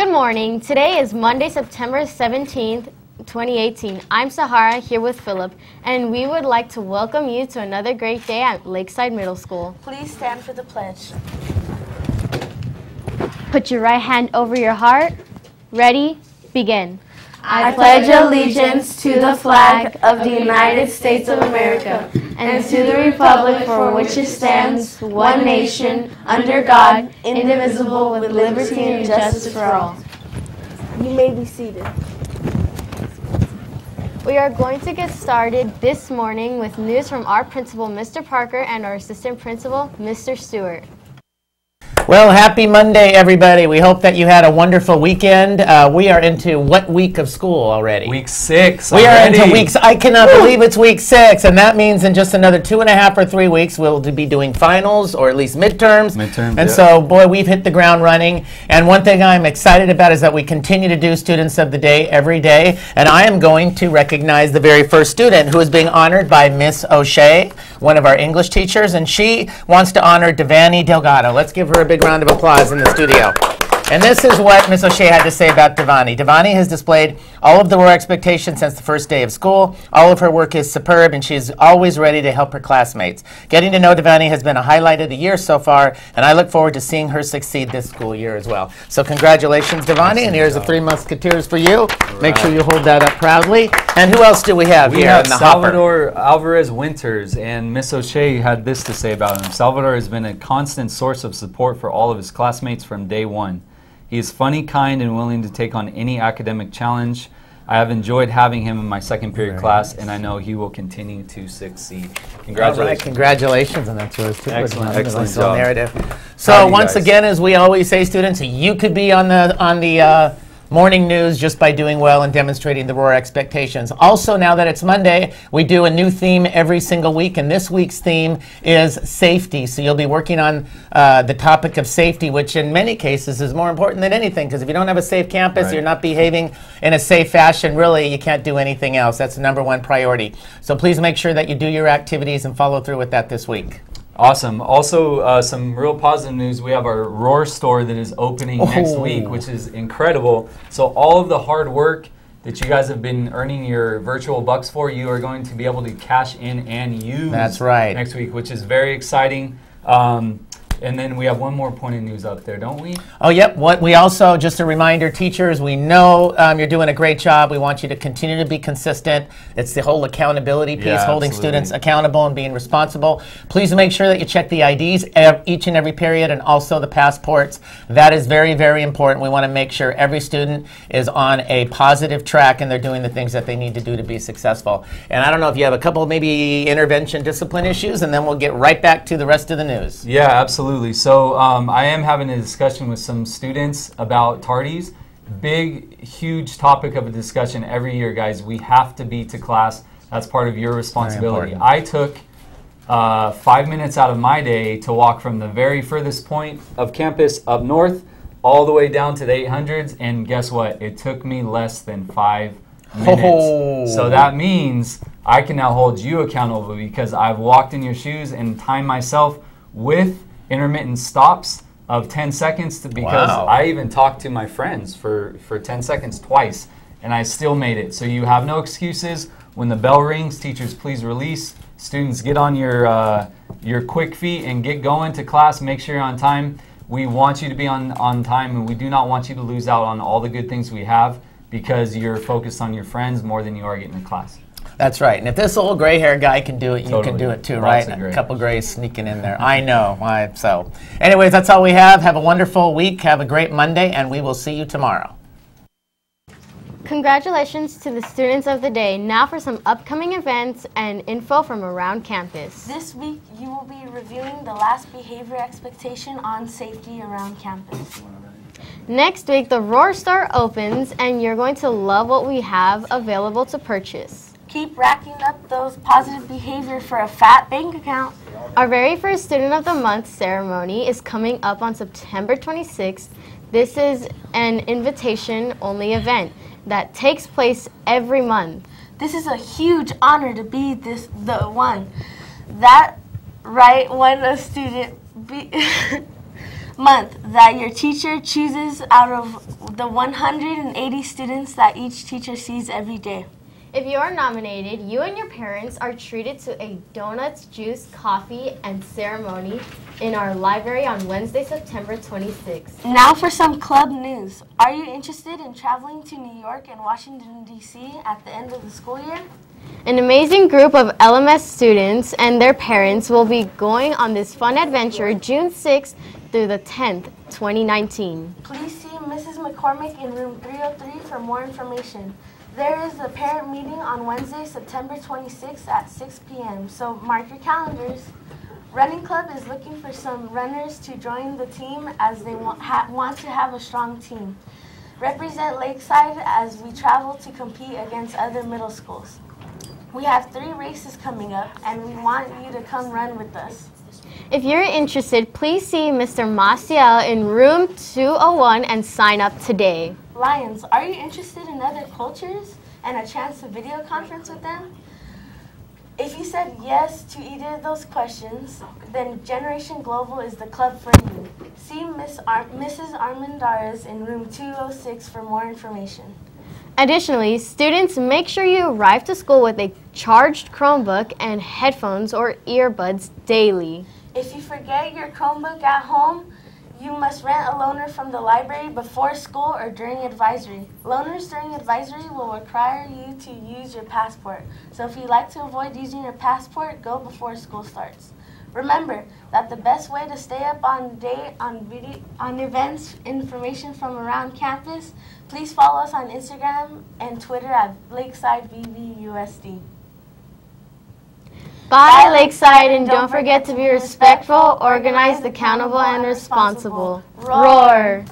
Good morning. Today is Monday, September 17th, 2018. I'm Sahara here with Philip, and we would like to welcome you to another great day at Lakeside Middle School. Please stand for the pledge. Put your right hand over your heart. Ready? Begin. I pledge allegiance to the flag of the United States of America and to the republic for which it stands, one nation, under God, indivisible, with liberty and justice for all. You may be seated. We are going to get started this morning with news from our principal, Mr. Parker, and our assistant principal, Mr. Stewart. Well, happy Monday, everybody. We hope that you had a wonderful weekend. We are into what week of school already? Week 6 We already. are into weeks. I cannot believe it's week 6, and that means in just another 2.5 or 3 weeks we'll be doing finals, or at least midterms. And so, boy, we've hit the ground running. And one thing I'm excited about is that we continue to do Students of the Day every day. And I am going to recognize the very first student who is being honored by Miss O'Shea, one of our English teachers, and she wants to honor Devani Delgado. Let's give her a big round of applause in the studio. And this is what Ms. O'Shea had to say about Devani. Devani has displayed all of the raw expectations since the first day of school. All of her work is superb, and she's always ready to help her classmates. Getting to know Devani has been a highlight of the year so far, and I look forward to seeing her succeed this school year as well. So congratulations, Devani, and here's the 3 Musketeers for you. Right. Make sure you hold that up proudly. And who else do we have here in the Salvador Alvarez Winters, and Miss O'Shea had this to say about him. Salvador has been a constant source of support for all of his classmates from day one. He is funny, kind, and willing to take on any academic challenge. I have enjoyed having him in my second period class, and I know he will continue to succeed. Congratulations. All right, congratulations, and that's yours too. Excellent job. Narrative. So once again, as we always say, students, you could be on the morning news just by doing well and demonstrating the raw expectations. Also, now that it's Monday, we do a new theme every single week, and this week's theme is safety. So you'll be working on the topic of safety, which in many cases is more important than anything, because if you don't have a safe campus, you're not behaving in a safe fashion, really, you can't do anything else. That's the #1 priority. So please make sure that you do your activities and follow through with that this week. Awesome. Also, some real positive news. We have our Roar store that is opening next week, which is incredible. So all of the hard work that you guys have been earning your virtual bucks for, you are going to be able to cash in and use next week, which is very exciting. And then we have one more point of news up there, don't we? Oh, yep. What we also, just a reminder, teachers, we know you're doing a great job. We want you to continue to be consistent. It's the whole accountability piece, holding students accountable and being responsible. Please make sure that you check the IDs each and every period, and also the passports. That is very, very important. We want to make sure every student is on a positive track and they're doing the things that they need to do to be successful. And I don't know if you have a couple maybe intervention discipline issues, and then we'll get right back to the rest of the news. Yeah, absolutely. So I am having a discussion with some students about tardies. Big, huge topic of a discussion every year, guys. We have to be to class. That's part of your responsibility. I took 5 minutes out of my day to walk from the very furthest point of campus up north all the way down to the 800s, and guess what? It took me less than 5 minutes. So that means I can now hold you accountable because I've walked in your shoes and timed myself with intermittent stops of 10 seconds because I even talked to my friends for 10 seconds twice, and I still made it. So you have no excuses. When the bell rings, teachers, please release. Students, get on your quick feet and get going to class. Make sure you're on time. We want you to be on time, and we do not want you to lose out on all the good things we have because you're focused on your friends more than you are getting to class. That's right. And if this old gray-haired guy can do it, you can do it too, right? A couple grays sneaking in there. I know. So anyways, that's all we have. Have a wonderful week. Have a great Monday, and we will see you tomorrow. Congratulations to the students of the day. Now for some upcoming events and info from around campus. This week, you will be reviewing the last behavior expectation on safety around campus. Next week, the Roar store opens, and you're going to love what we have available to purchase. Keep racking up those positive behavior for a fat bank account. Our very first Student of the Month ceremony is coming up on September 26th. This is an invitation-only event that takes place every month. This is a huge honor to be the one. That right when a student month that your teacher chooses out of the 180 students that each teacher sees every day. If you are nominated, you and your parents are treated to a donuts, juice, coffee, and ceremony in our library on Wednesday, September 26th. Now for some club news. Are you interested in traveling to New York and Washington, D.C. at the end of the school year? An amazing group of LMS students and their parents will be going on this fun adventure June 6th through the 10th, 2019. Please see Mrs. McCormick in room 303 for more information. There is a parent meeting on Wednesday, September 26th at 6 p.m., so mark your calendars. Running Club is looking for some runners to join the team as they want to have a strong team. Represent Lakeside as we travel to compete against other middle schools. We have 3 races coming up, and we want you to come run with us. If you're interested, please see Mr. Maciel in room 201 and sign up today. Lions, are you interested in other cultures and a chance to video conference with them? If you said yes to either of those questions, then Generation Global is the club for you. See Mrs. Armendariz in room 206 for more information. Additionally, students, make sure you arrive to school with a charged Chromebook and headphones or earbuds daily. If you forget your Chromebook at home, you must rent a loaner from the library before school or during advisory. Loaners during advisory will require you to use your passport. So if you'd like to avoid using your passport, go before school starts. Remember that the best way to stay up on date on events, information from around campus, please follow us on Instagram and Twitter at Lakeside VVUSD. Bye, Lakeside, and don't forget to be respectful, organized, accountable, and responsible. Roar!